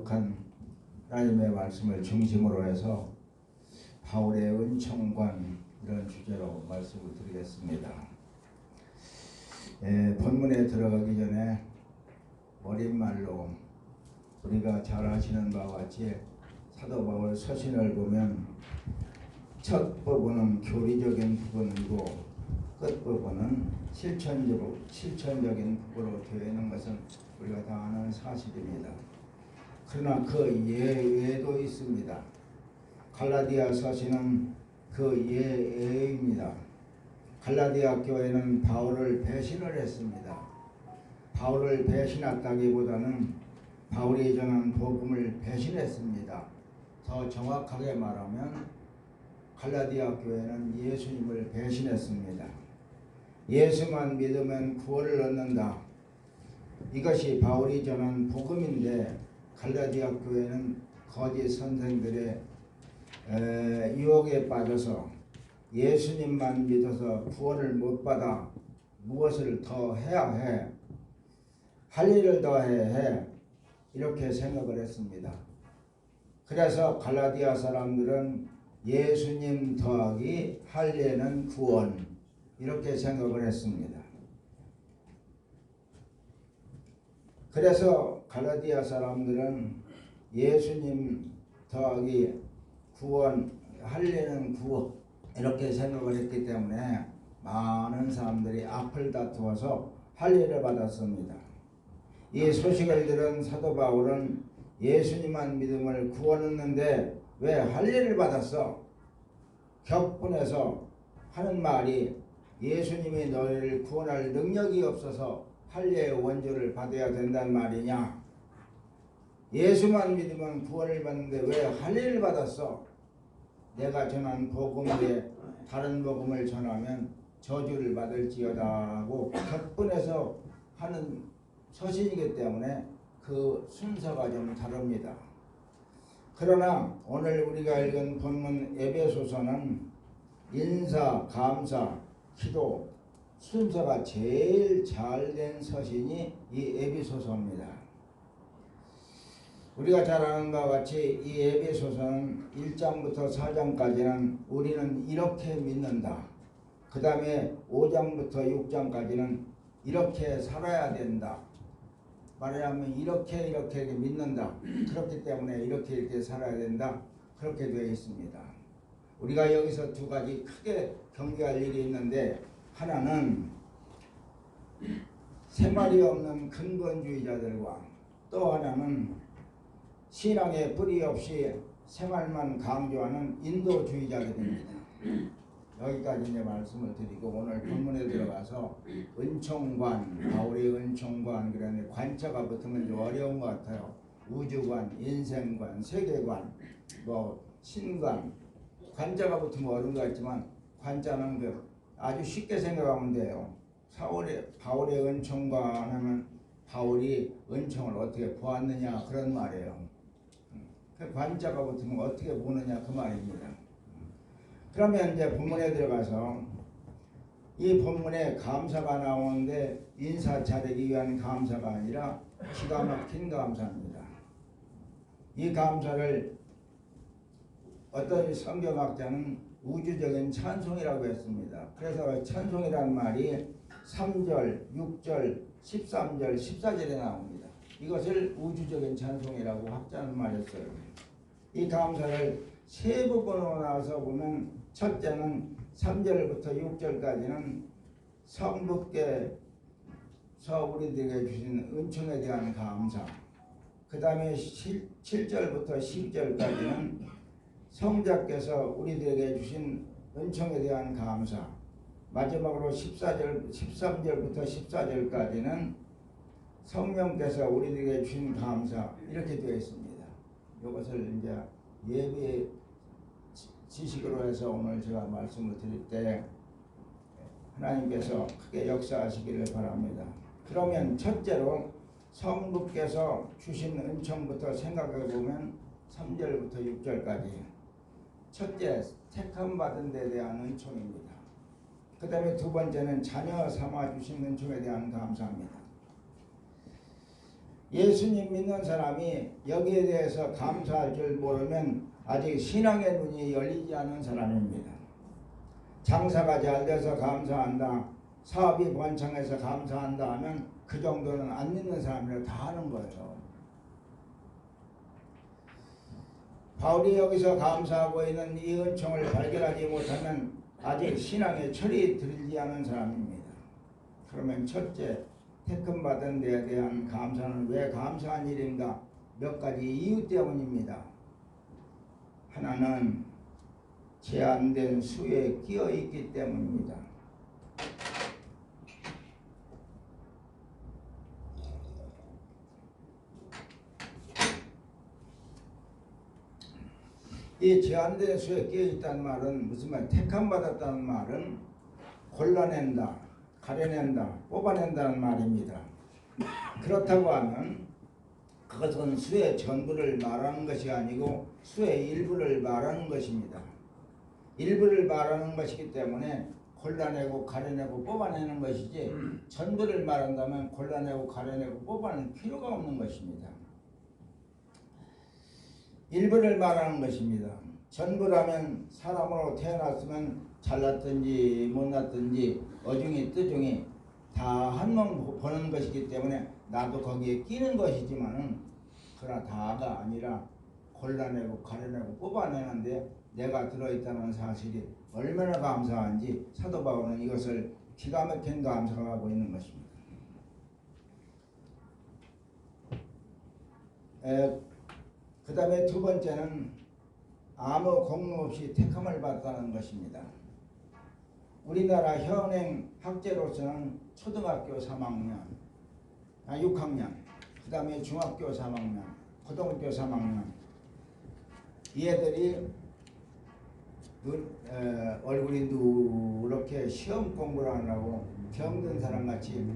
거룩한 하나님의 말씀을 중심으로 해서 바울의 은총관 이런 주제로 말씀을 드리겠습니다. 본문에 들어가기 전에 어린말로 우리가 잘 아시는 바와 같이 사도 바울 서신을 보면 첫 부분은 교리적인 부분이고 끝 부분은 실천적인 부분으로 되어 있는 것은 우리가 다 아는 사실입니다. 그러나 그 예외도 있습니다. 갈라디아 서신은 그 예외입니다. 갈라디아 교회는 바울을 배신을 했습니다. 바울을 배신했다기보다는 바울이 전한 복음을 배신했습니다. 더 정확하게 말하면 갈라디아 교회는 예수님을 배신했습니다. 예수만 믿으면 구원을 얻는다. 이것이 바울이 전한 복음인데 갈라디아 교회는 거짓 선생들의 유혹에 빠져서 예수님만 믿어서 구원을 못 받아 무엇을 더 해야 해, 할 일을 더 해야 해, 이렇게 생각을 했습니다. 그래서 갈라디아 사람들은 예수님 더하기 할례는 구원, 이렇게 생각을 했습니다. 그래서 갈라디아 사람들은 예수님 더하기 구원, 할례는 구원, 이렇게 생각을 했기 때문에 많은 사람들이 앞을 다투어서 할례를 받았습니다. 이 소식을 들은 사도 바울은 예수님만 믿음을 구원 얻는데 왜 할례를 받았어? 격분해서 하는 말이 예수님이 너희를 구원할 능력이 없어서 할례의 원조를 받아야 된단 말이냐? 예수만 믿으면 구원을 받는데 왜 할례를 받았어? 내가 전한 복음 외에 다른 복음을 전하면 저주를 받을지어다 하고 격분해서 하는 서신이기 때문에 그 순서가 좀 다릅니다. 그러나 오늘 우리가 읽은 본문 에베소서는 인사, 감사, 기도 순서가 제일 잘된 서신이 이 에베소서입니다. 우리가 잘 아는 바와 같이 이 에베소서는 1장부터 4장까지는 우리는 이렇게 믿는다. 그 다음에 5장부터 6장까지는 이렇게 살아야 된다. 말하자면 이렇게 믿는다. 그렇기 때문에 이렇게 살아야 된다. 그렇게 되어 있습니다. 우리가 여기서 두 가지 크게 경계할 일이 있는데, 하나는 생활이 없는 근본주의자들과 또 하나는 신앙의 뿌리 없이 생활만 강조하는 인도주의자들입니다. 여기까지 이제 말씀을 드리고 오늘 본문에 들어가서 은총관, 바울의 은총관, 그런데 관자가 붙으면 좀 어려운 것 같아요. 우주관, 인생관, 세계관, 신관, 관자가 붙으면 어려운 것 같지만 관자는 아주 쉽게 생각하면 돼요. 바울의 은총관 하면 바울이 은총을 어떻게 보았느냐 그런 말이에요. 그 관자가 붙으면 어떻게 보느냐 그 말입니다. 그러면 이제 본문에 들어가서 이 본문에 감사가 나오는데 인사 차리기 위한 감사가 아니라 기가 막힌 감사입니다. 이 감사를 어떤 성경학자는 우주적인 찬송이라고 했습니다. 그래서 찬송이라는 말이 3절, 6절, 13절, 14절에 나옵니다. 이것을 우주적인 찬송이라고 학자는 말했어요. 이 감사를 세 부분으로 나눠서 보면 첫째는 3절부터 6절까지는 성부께서 우리들에게 주신 은총에 대한 감사, 그 다음에 7절부터 10절까지는 성자께서 우리들에게 주신 은총에 대한 감사, 마지막으로 13절부터 14절까지는 성령께서 우리들에게 주신 감사, 이렇게 되어 있습니다. 이것을 이제 예배 지식으로 해서 오늘 제가 말씀을 드릴 때 하나님께서 크게 역사하시기를 바랍니다. 그러면 첫째로 성부께서 주신 은총부터 생각해 보면 3절부터 6절까지 첫째 택함 받은 데 대한 은총입니다. 그 다음에 두 번째는 자녀 삼아 주신 은총에 대한 감사합니다. 예수님 믿는 사람이 여기에 대해서 감사할 줄 모르면 아직 신앙의 눈이 열리지 않은 사람입니다. 장사가 잘 돼서 감사한다, 사업이 번창해서 감사한다 하면 그 정도는 안 믿는 사람이라 다 하는 거예요. 바울이 여기서 감사하고 있는 이 은총을 발견하지 못하면 아직 신앙의 철이 들지 않은 사람입니다. 그러면 첫째, 택함 받은 데에 대한 감사는 왜 감사한 일인가? 몇 가지 이유 때문입니다. 하나는 제한된 수에 끼어 있기 때문입니다. 이 제한된 수에 끼어 있다는 말은 무슨 말? 택함 받았다는 말은 골라낸다, 가려낸다, 뽑아낸다는 말입니다. 그렇다고 하면 그것은 수의 전부를 말하는 것이 아니고 수의 일부를 말하는 것입니다. 일부를 말하는 것이기 때문에 골라내고 가려내고 뽑아내는 것이지 전부를 말한다면 골라내고 가려내고 뽑아낼 필요가 없는 것입니다. 일부를 말하는 것입니다. 전부라면 사람으로 태어났으면 잘났든지 못났든지 어중이 뜨중이 다 한 번 보는 것이기 때문에 나도 거기에 끼는 것이지만은 그러나 다가 아니라 골라내고 가려내고 뽑아내는데 내가 들어있다는 사실이 얼마나 감사한지 사도 바울은 이것을 기가 막힌 감사를 하고 있는 것입니다. 그 다음에 두 번째는 아무 공로 없이 택함을 받다는 것입니다. 우리나라 현행 학제로서는 초등학교 3학년, 6학년, 그 다음에 중학교 3학년, 고등학교 3학년 이 애들이 얼굴이 누렇게 시험 공부를 하려고 병든 사람같이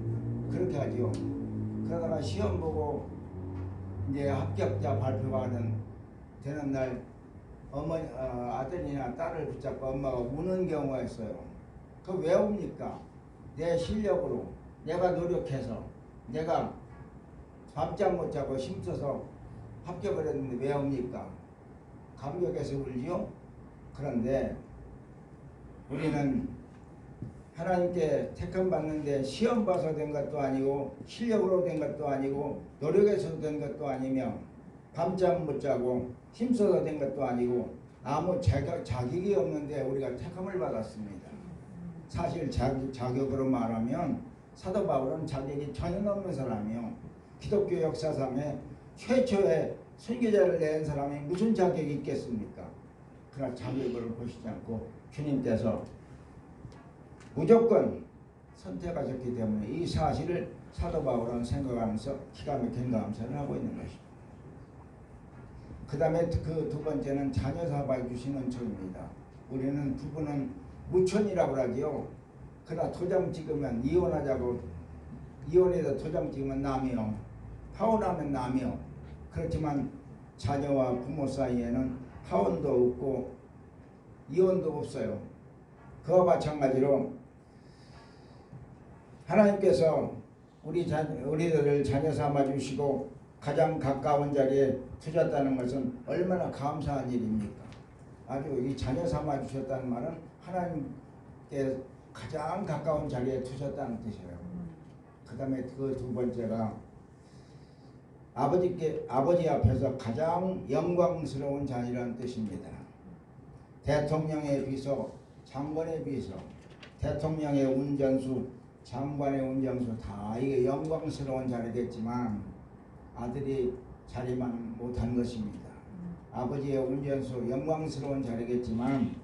그렇게 하죠. 그러다가 시험 보고 이제 합격자 발표가 되는 날 아들이나 딸을 붙잡고 엄마가 우는 경우가 있어요. 그 왜 웁니까? 내 실력으로 내가 노력해서 내가 밤잠 못 자고 힘써서 합격을 했는데 왜 웁니까? 감격해서 울지요? 그런데 우리는 하나님께 택함 받는데 시험 봐서 된 것도 아니고 실력으로 된 것도 아니고 노력해서 된 것도 아니며 밤잠 못 자고 힘써서 된 것도 아니고 아무 자격이 없는데 우리가 택함을 받았습니다. 사실 자격으로 말하면 사도 바울은 자격이 전혀 없는 사람이요. 기독교 역사상에 최초의 선교자를 낸 사람이 무슨 자격이 있겠습니까? 그러나 자격을 보시지 않고 주님께서 무조건 선택하셨기 때문에 이 사실을 사도 바울은 생각하면서 기가 막힌 감사를 하고 있는 것입니다. 그 다음에 그 두 번째는 자녀 사발 주신 은총입니다. 우리는 부부는 무촌이라고 하지요. 그러나 도장 찍으면 이혼하자고 이혼해서 도장 찍으면 남이요. 파혼하면 남이요. 그렇지만 자녀와 부모 사이에는 파혼도 없고 이혼도 없어요. 그와 마찬가지로 하나님께서 우리들을 자녀 삼아 주시고 가장 가까운 자리에 두셨다는 것은 얼마나 감사한 일입니까? 아주 이 자녀 삼아 주셨다는 말은 하나님께 가장 가까운 자리에 두셨다는 뜻이에요. 그 다음에 그 두 번째가 아버지 앞에서 가장 영광스러운 자리라는 뜻입니다. 대통령의 비서, 장관의 비서, 대통령의 운전수, 장관의 운전수 다 이게 영광스러운 자리겠지만 아들이 자리만 못한 것입니다. 아버지의 운전수 영광스러운 자리겠지만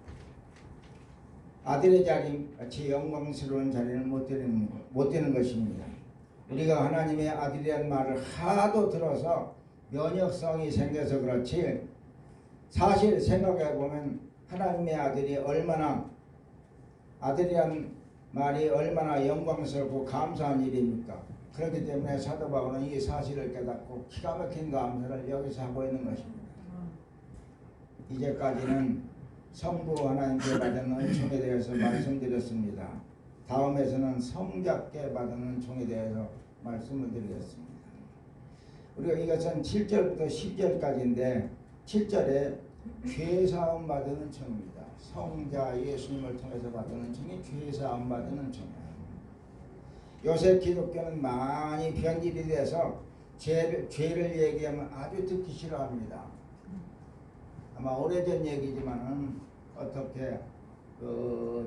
아들의 자리 같이 영광스러운 자리는 못 되는 것입니다. 우리가 하나님의 아들이라는 말을 하도 들어서 면역성이 생겨서 그렇지 사실 생각해 보면 하나님의 아들이 아들이란 말이 얼마나 영광스럽고 감사한 일입니까? 그렇기 때문에 사도 바울은 이 사실을 깨닫고 기가 막힌 감사를 여기서 하고 있는 것입니다. 이제까지는 성부 하나님께 받은 은총에 대해서 말씀드렸습니다. 다음에서는 성자께 받은 은총에 대해서 말씀을 드리겠습니다. 우리가 이것은 7절부터 10절까지인데 7절에 죄사함 받는 청입니다. 성자 예수님을 통해서 받는 청이 죄사함 받는 청이에요. 요새 기독교는 많이 변질이 돼서 죄를 얘기하면 아주 듣기 싫어합니다. 아마 오래전 얘기지만은 어떻게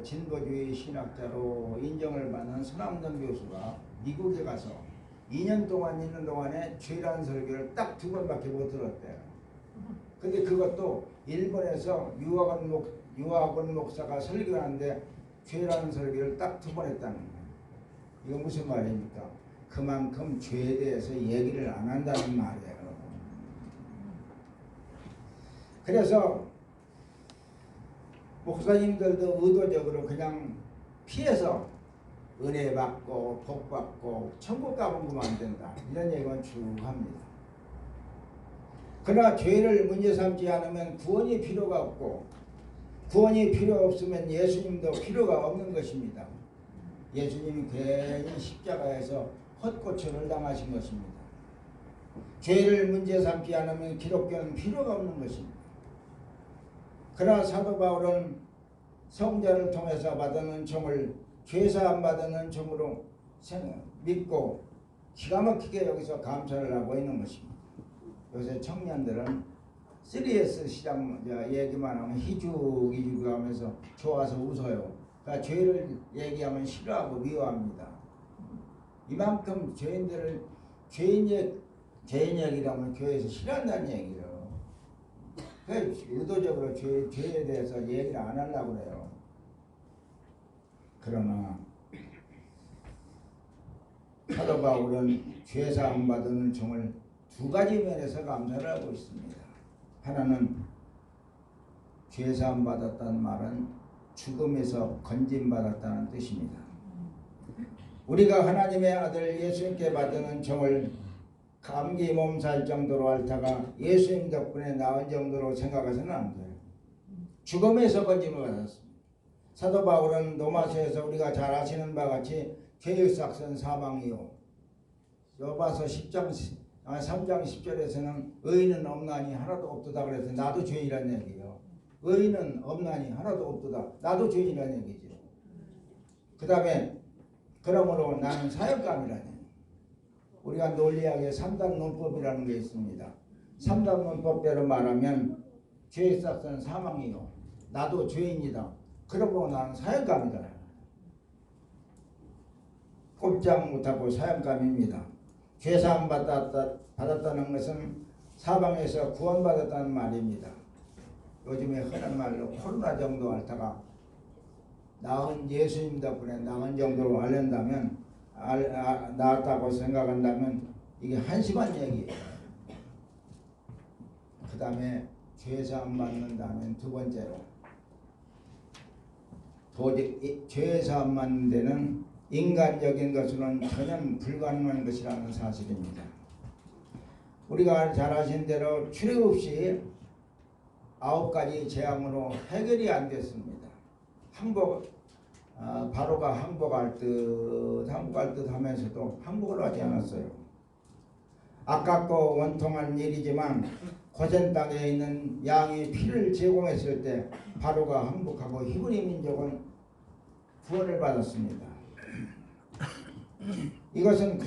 진보주의 신학자로 인정을 받는 손학don 교수가 미국에 가서 2년 동안 있는 동안에 죄라는 설교를 딱 2번밖에 못 들었대요. 근데 그것도 일본에서 유학원 목사가 설교하는데 죄라는 설교를 딱 2번 했다는 거예요. 이거 무슨 말입니까? 그만큼 죄에 대해서 얘기를 안 한다는 말이에요. 그래서 목사님들도 의도적으로 그냥 피해서 은혜 받고 복 받고 천국 가면 그만 안 된다 이런 얘기는 쭉 합니다. 그러나 죄를 문제 삼지 않으면 구원이 필요가 없고 구원이 필요 없으면 예수님도 필요가 없는 것입니다. 예수님이 괜히 십자가에서 헛고초를 당하신 것입니다. 죄를 문제 삼지 않으면 기독교는 필요가 없는 것입니다. 그러나 사도 바울은 성자를 통해서 받은 청을 죄사함 받은 은총으로 믿고 기가 막히게 여기서 감사를 하고 있는 것입니다. 요새 청년들은 3S 시장 얘기만 하면 희죽희죽 하면서 좋아서 웃어요. 그러니까 죄를 얘기하면 싫어하고 미워합니다. 이만큼 죄인들을 죄인 얘기라면 교회에서 싫어한다는 얘기예요. 의도적으로 죄에 대해서 얘기를 안 하려고 그래요. 그러나 사도 바울은 죄사함 받은 청을 2가지 면에서 감사를 하고 있습니다. 하나는 죄사함 받았다는 말은 죽음에서 건짐받았다는 뜻입니다. 우리가 하나님의 아들 예수님께 받은 청을 감기 몸살 정도로 앓다가 예수님 덕분에 나은 정도로 생각해서는 안 돼요. 죽음에서 건짐을 받았습니다. 사도 바울은 로마서에서 우리가 잘 아시는 바와 같이 죄의 삭은 사망이요. 로마서 3장 10절에서는 의인은 없나니 하나도 없도다 그래서 나도 죄인이라는 얘기예요. 의인은 없나니 하나도 없도다. 나도 죄인이라는 얘기죠. 그 다음에 그러므로 나는 사역감이라는 우리가 논리학에 3단 논법이라는 게 있습니다. 3단 논법대로 말하면 죄의 삭은 사망이요. 나도 죄인이다. 그러므로 나는 사역감이다. 꼼짝 못하고 사역감입니다. 죄사함 받았다는 것은 사방에서 구원받았다는 말입니다. 요즘에 흔한 말로 코로나 정도 앓다가 나은 예수님 덕분에 나은 정도로 앓는다면 나았다고 생각한다면 이게 한심한 얘기예요. 그 다음에 죄사함 받는다면 2번째로 도저히 죄사함 받는 데는 인간적인 것으로는 전혀 불가능한 것이라는 사실입니다. 우리가 잘 아신 대로 출입 없이 9가지 재앙으로 해결이 안 됐습니다. 바로가 항복할 듯 하면서도 항복을 하지 않았어요. 아깝고 원통한 일이지만 고센 땅에 있는 양이 피를 제공했을 때 바로가 항복하고 히브리 민족은 구원을 받았습니다. 이것은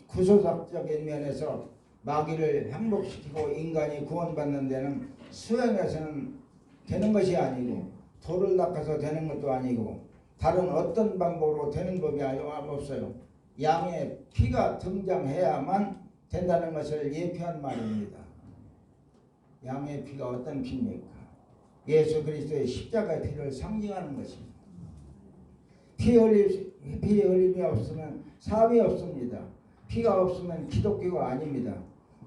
구속적인 면에서 마귀를 항복시키고 인간이 구원받는 데는 수행해서는 되는 것이 아니고 돌을 닦아서 되는 것도 아니고 다른 어떤 방법으로 되는 법이 없어요. 양의 피가 등장해야만 된다는 것을 예표한 말입니다. 양의 피가 어떤 피입니까? 예수 그리스도의 십자가의 피를 상징하는 것입니다. 피 흘림이 없으면 삶이 없습니다. 피가 없으면 기독교가 아닙니다.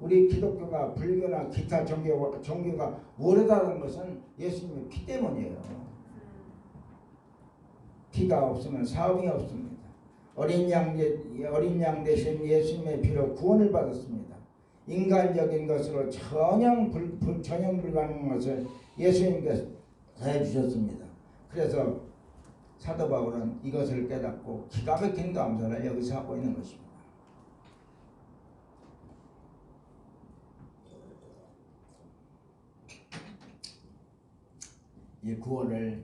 우리 기독교가 불교나 기타 종교가 오래다는 것은 예수님의 피 때문이에요. 피가 없으면 삶이 없습니다. 어린 양 대신 예수님의 피로 구원을 받았습니다. 인간적인 것으로 전혀 불가능한 것을 예수님께서 해주셨습니다. 그래서 사도 바울은 이것을 깨닫고 기가 막힌 감사를 여기서 하고 있는 것입니다. 이 구원을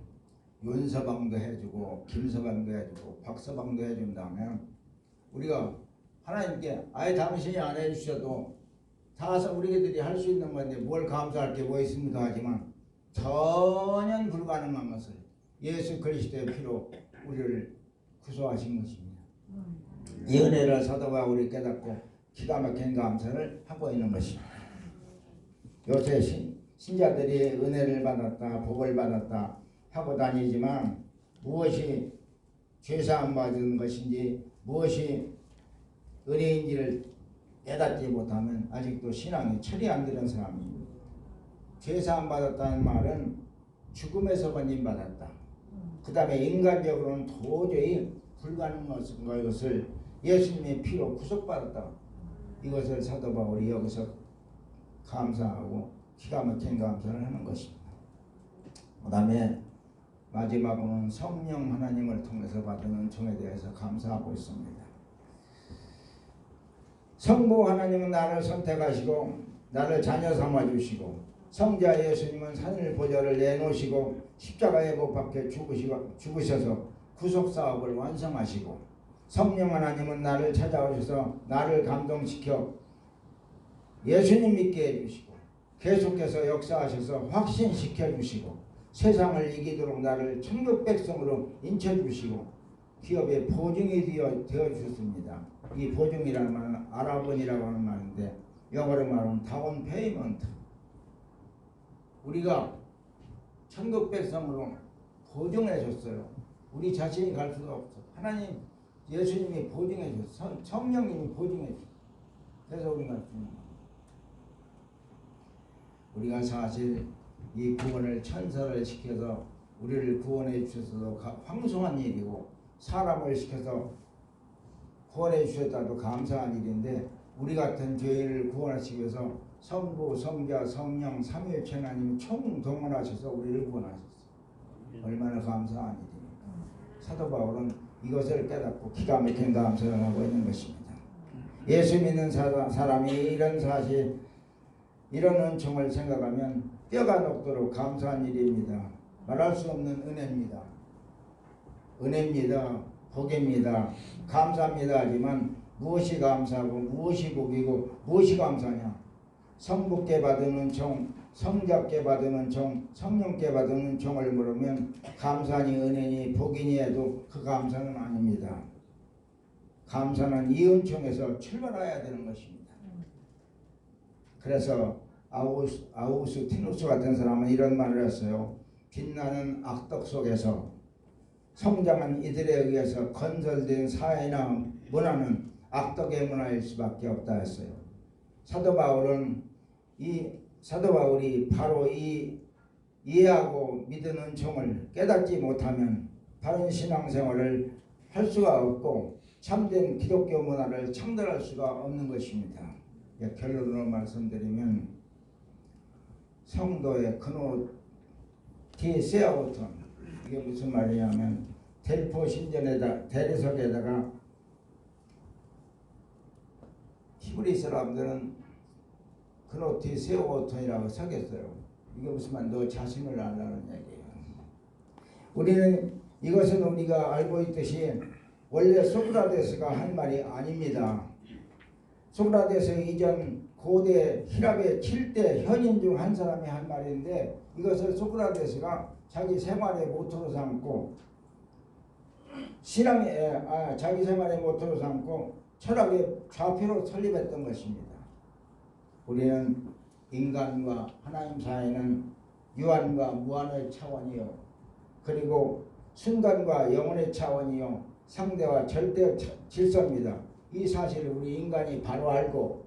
윤서방도 해주고 김서방도 해주고 박서방도 해준다면 우리가 하나님께 아예 당신이 안 해주셔도 다 우리들이 할 수 있는 건데 뭘 감사할 게 뭐 있습니까 하지만 전혀 불가능한 것을 예수 그리스도의 피로 우리를 구속하신 것입니다. 이 은혜를 사도 바울이 깨닫고 기가 막힌 감사를 하고 있는 것입니다. 요새 신자들이 은혜를 받았다 복을 받았다 하고 다니지만 무엇이 죄사함 받은 것인지 무엇이 은혜인지를 깨닫지 못하면 아직도 신앙이 철이 안 드는 사람입니다. 죄사함 받았다는 말은 죽음에서 건진받았다. 그 다음에 인간적으로는 도저히 불가능한 것을 예수님의 피로 구속받았다. 이것을 사도 바울이 여기서 감사하고 기가 막힌 감사를 하는 것입니다. 그 다음에 마지막으로는 성령 하나님을 통해서 받은 은총에 대해서 감사하고 있습니다. 성부 하나님은 나를 선택하시고 나를 자녀 삼아주시고 성자 예수님은 하늘 보좌를 내놓으시고 십자가에 못 박혀 죽으셔서 구속사업을 완성하시고 성령 하나님은 나를 찾아오셔서 나를 감동시켜 예수님 믿게 해주시고 계속해서 역사하셔서 확신시켜 주시고 세상을 이기도록 나를 천국 백성으로 인쳐주시고 기업의 보증이 되어 주셨습니다. 이 보증이라는 말은 아랍원이라고 하는 말인데 영어로 말하면 다운 페이먼트. 우리가 천국 백성으로 보증해 줬어요. 우리 자신이 갈 수가 없어. 하나님 예수님이 보증해 줬어. 성령님이 보증해 줬어. 그래서 우리가 갈 수 있는 거예요. 우리가 사실 이 구원을 천사를 시켜서 우리를 구원해 주셔서도 황송한 일이고 사람을 시켜서 구원해 주셨다도 감사한 일인데 우리 같은 죄인을 구원하시기 위해서 성부, 성자, 성령, 삼위일체 하나님이 총동원하셔서 우리를 구원하셨어요. 얼마나 감사한 일입니까? 사도 바울은 이것을 깨닫고 기가 막힌 감사를 하고 있는 것입니다. 예수 믿는 사람이 이런 사실 이런 은총을 생각하면 뼈가 녹도록 감사한 일입니다. 말할 수 없는 은혜입니다. 은혜입니다. 복입니다. 감사합니다. 하지만 무엇이 감사하고 무엇이 복이고 무엇이 감사냐? 성부께 받은 은총, 성자께 받은 은총, 성령께 받은 은총을 물으면 감사니 은혜니 복이니 해도 그 감사는 아닙니다. 감사는 이 은총에서 출발해야 되는 것입니다. 그래서 아우구스티누스 같은 사람은 이런 말을 했어요. 빛나는 악덕 속에서 성장한 이들에 의해서 건설된 사회나 문화는 악덕의 문화일 수밖에 없다 했어요. 사도 바울이 바로 이 이해하고 믿은 은총을 깨닫지 못하면 바른 신앙생활을 할 수가 없고 참된 기독교 문화를 창달할 수가 없는 것입니다. 결론으로 말씀드리면 성도의 근호 디세아우톤 이게 무슨 말이냐면 델포 신전에다 대리석에다가 히브리 사람들은 근호 디세아우톤이라고 적였어요. 이게 무슨 말? 너 자신을 알라는 얘기예요. 우리는 이것은 우리가 알고 있듯이 원래 소크라테스가 한 말이 아닙니다. 소크라테스 이전 고대 히랍의 7대 현인 중 한 사람이 한 말인데 이것을 소크라테스가 자기 생활의 모토로 삼고 자기 생활의 모토로 삼고 철학의 좌표로 설립했던 것입니다. 우리는 인간과 하나님 사이는 유한과 무한의 차원이요 그리고 순간과 영혼의 차원이요 상대와 절대 질서입니다. 이 사실을 우리 인간이 바로 알고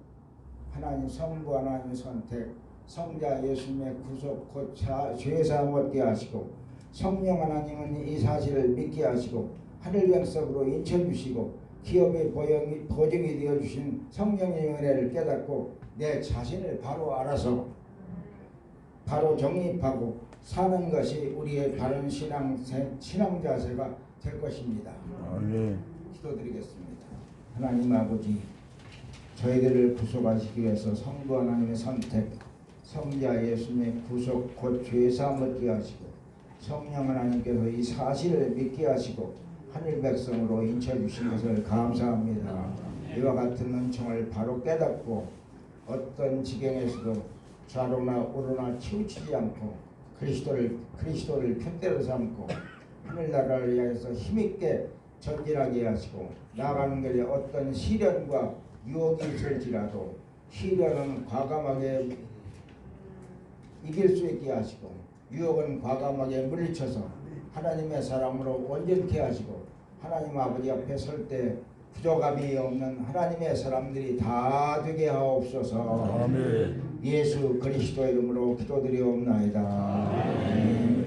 하나님 성부 하나님의 선택 성자 예수님의 구속 곧 죄사함 얻게 하시고 성령 하나님은 이 사실을 믿게 하시고 하늘 백석으로 인쳐주시고 기업의 보증이 되어주신 성령의 은혜를 깨닫고 내 자신을 바로 알아서 바로 정립하고 사는 것이 우리의 바른 신앙 자세가 될 것입니다. 기도드리겠습니다. 하나님 아버지 저희들을 구속하시기 위해서 성부 하나님의 선택 성자 예수님의 구속 곧 죄사함 얻게 하시고 성령 하나님께서 이 사실을 믿게 하시고 하늘 백성으로 인쳐주신 것을 감사합니다. 이와 같은 은총을 바로 깨닫고 어떤 지경에서도 좌로나 우로나 치우치지 않고 그리스도를 표대로 삼고 하늘나라를 위해서 힘있게 전진하게 하시고 나아가는 길에 어떤 시련과 유혹이 있을지라도 시련은 과감하게 이길 수 있게 하시고 유혹은 과감하게 물리쳐서 하나님의 사람으로 온전케 하시고 하나님 아버지 앞에 설 때 부족함이 없는 하나님의 사람들이 다 되게 하옵소서. 아멘. 예수 그리스도 이름으로 기도드리옵나이다. 아멘.